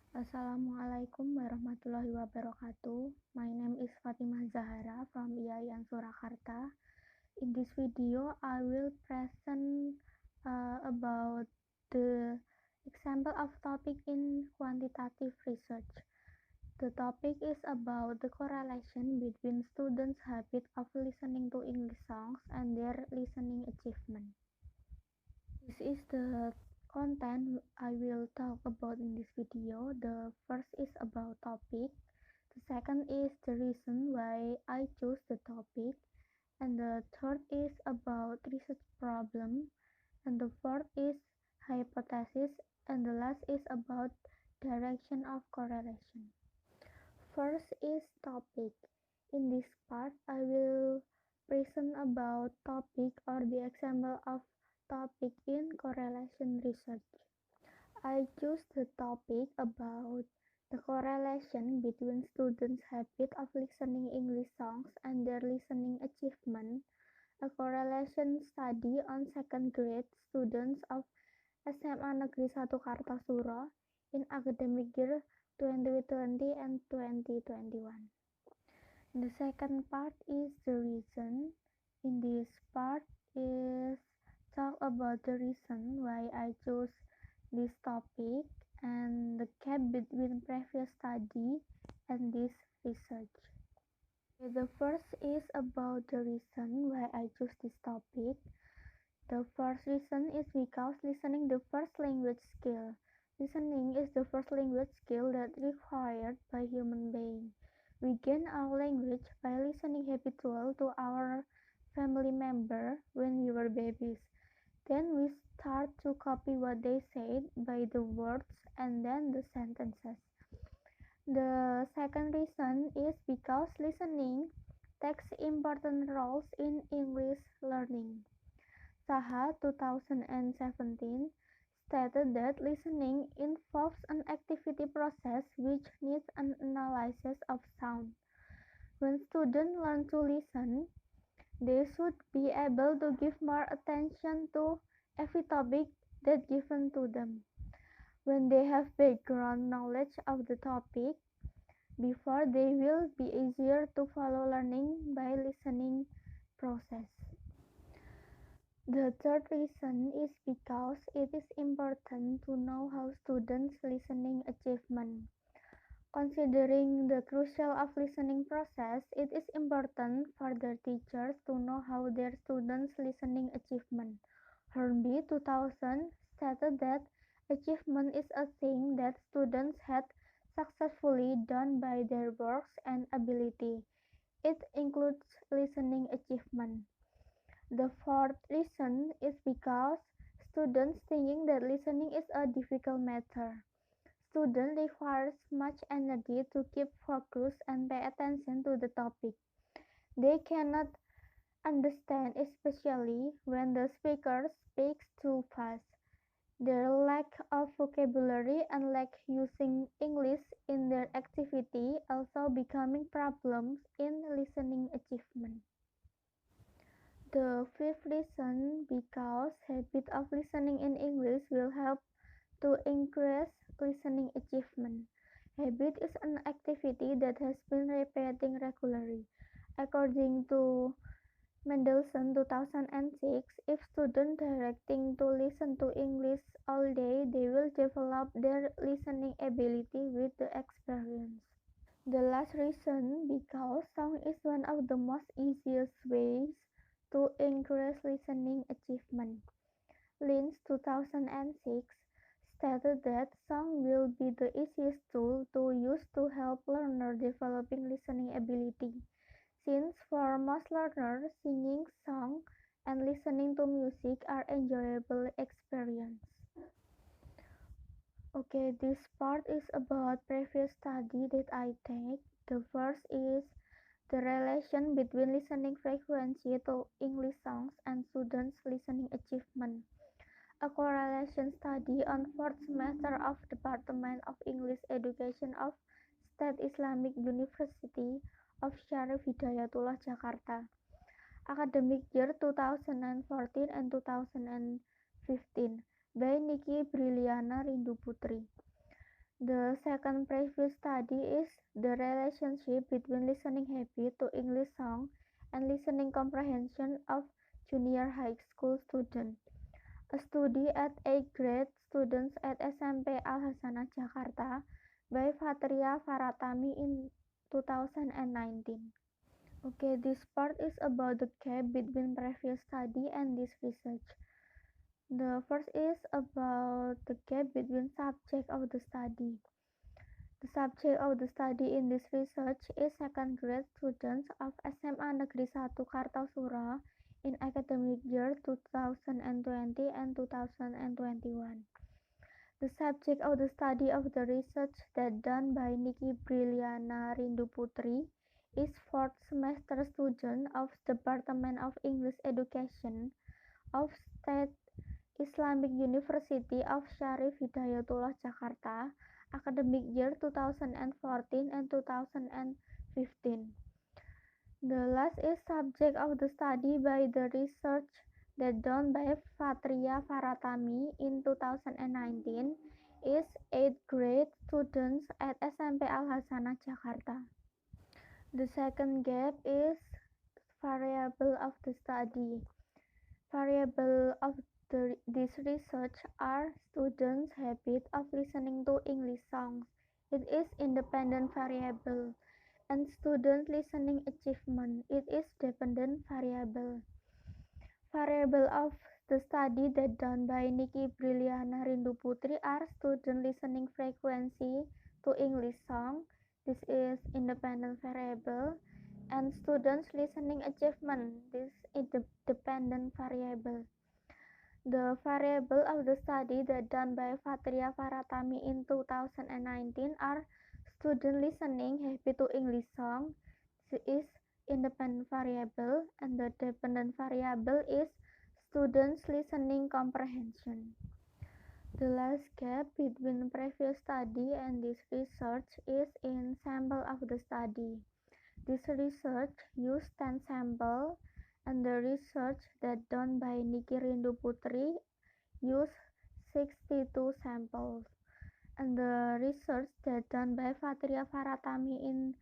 Assalamualaikum warahmatullahi wabarakatuh. My name is Fatimah Zahara from IAIN Surakarta. In this video, I will present about the example of topic in quantitative research. The topic is about the correlation between students' habit of listening to English songs and their listening achievement. This is the content I will talk about in this video. The first is about topic. The second is the reason why I chose the topic. And the third is about research problem. And the fourth is hypothesis. And the last is about direction of correlation. First is topic. In this part, I will present about topic or the example of topic in correlation research. I choose the topic about the correlation between students' habit of listening English songs and their listening achievement, a correlation study on second grade students of SMA Negeri 1 Kartasura in academic year 2020 and 2021. The second part is the reason. In this part is talk about the reason why I chose this topic and the gap between previous study and this research. The first is about the reason why I chose this topic. The first reason is because listening the first language skill. Listening is the first language skill that required by human being. We gain our language by listening habitual to our family member when we were babies. Then we start to copy what they said by the words and then the sentences. The second reason is because listening takes important roles in English learning. Saha 2017 stated that listening involves an activity process which needs an analysis of sound. When students learn to listen, they should be able to give more attention to every topic that given to them. When they have background knowledge of the topic, before they will be easier to follow learning by listening process. The third reason is because it is important to know how students' listening achievement. Considering the crucial of listening process, it is important for the teachers to know how their students' listening achievement. Hornby 2000 stated that achievement is a thing that students had successfully done by their works and ability. It includes listening achievement. The fourth reason is because students thinking that listening is a difficult matter. Student requires much energy to keep focus and pay attention to the topic. They cannot understand, especially when the speaker speaks too fast. Their lack of vocabulary and lack using English in their activity also becoming problems in listening achievement. The fifth reason, because habit of listening in English will help to increase listening achievement. Habit is an activity that has been repeating regularly. According to Mendelssohn 2006, if students directing to listen to English all day, they will develop their listening ability with the experience. The last reason, because song is one of the most easiest ways to increase listening achievement. Lynch 2006 stated that song will be the easiest tool to use to help learners developing listening ability. Since for most learners, singing song and listening to music are enjoyable experience. Okay, this part is about previous study that I take. The first is the relation between listening frequency to English songs and students' listening achievement. A correlation study on fourth semester of Department of English Education of State Islamic University of Syarif Hidayatullah Jakarta. Academic year 2014 and 2015 by Niki Briliana Rindu Putri. The second previous study is the relationship between listening habit to English song and listening comprehension of junior high school students. A study at 8th grade students at SMP Al Hasanah Jakarta by Fatria Faratami in 2019. Okay, this part is about the gap between previous study and this research. The first is about the gap between subject of the study. The subject of the study in this research is second grade students of SMA Negeri 1 Kartasura in academic year 2020 and 2021. The subject of the study of the research that done by Niki Briliana Rindu Putri is fourth semester student of Department of English Education of State Islamic University of Syarif Hidayatullah Jakarta, academic year 2014 and 2015. The last is subject of the study by the research that done by Fatria Faratami in 2019 is 8th grade students at SMP Al Hasanah Jakarta. The second gap is variable of the study. Variable of this research are students' habit of listening to English songs. It is independent variable. And student listening achievement. It is dependent variable. Variable of the study that done by Niki Briliana Rindu Putri are student listening frequency to English song. This is independent variable. And students listening achievement. This is dependent variable. The variable of the study that done by Fatria Faratami in 2019 are student listening habit to English song. This is independent variable, and the dependent variable is students listening comprehension. The last gap between previous study and this research is in sample of the study. This research used 10 samples, and the research that done by Niki Rindu Putri used 62 samples. And the research that done by Fatria Faratami in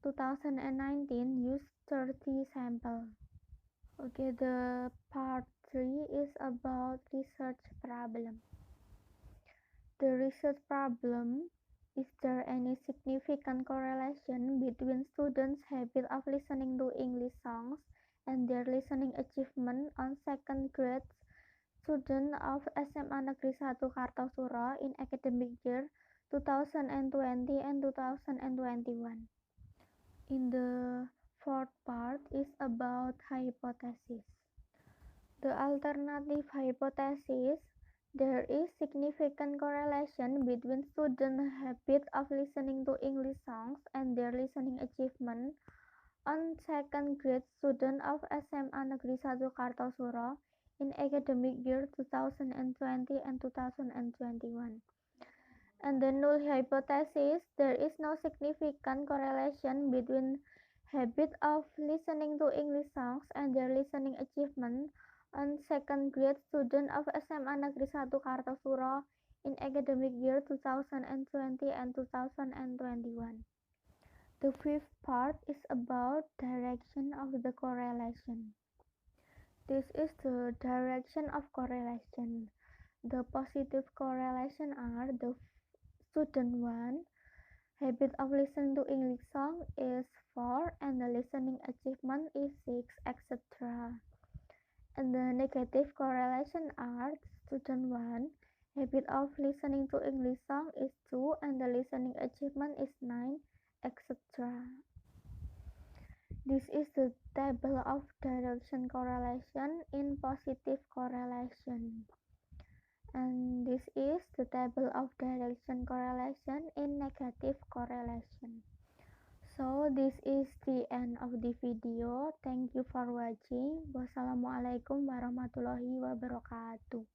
2019 used 30 samples. Okay, the part 3 is about research problem. The research problem: is there any significant correlation between students' habit of listening to English songs and their listening achievement on second grade students of SMA Negeri 1 Kartasura in academic year 2020 and 2021? In the fourth part is about hypothesis. The alternative hypothesis: there is significant correlation between student habit of listening to English songs and their listening achievement on second grade students of SMA Negeri 1 Kartasura in academic year 2020 and 2021. And the null hypothesis: there is no significant correlation between habit of listening to English songs and their listening achievement on second grade students of SMA Negeri 1 Kartasura in academic year 2020 and 2021. The fifth part is about direction of the correlation. This is the direction of correlation. The positive correlation are: the student 1 habit of listening to English song is 4 and the listening achievement is 6, etc. And the negative correlation are: student 1 habit of listening to English song is 2 and the listening achievement is 9, etc. This is the table of direction correlation in positive correlation. And this is the table of direction correlation in negative correlation. So this is the end of the video. Thank you for watching. Wassalamualaikum warahmatullahi wabarakatuh.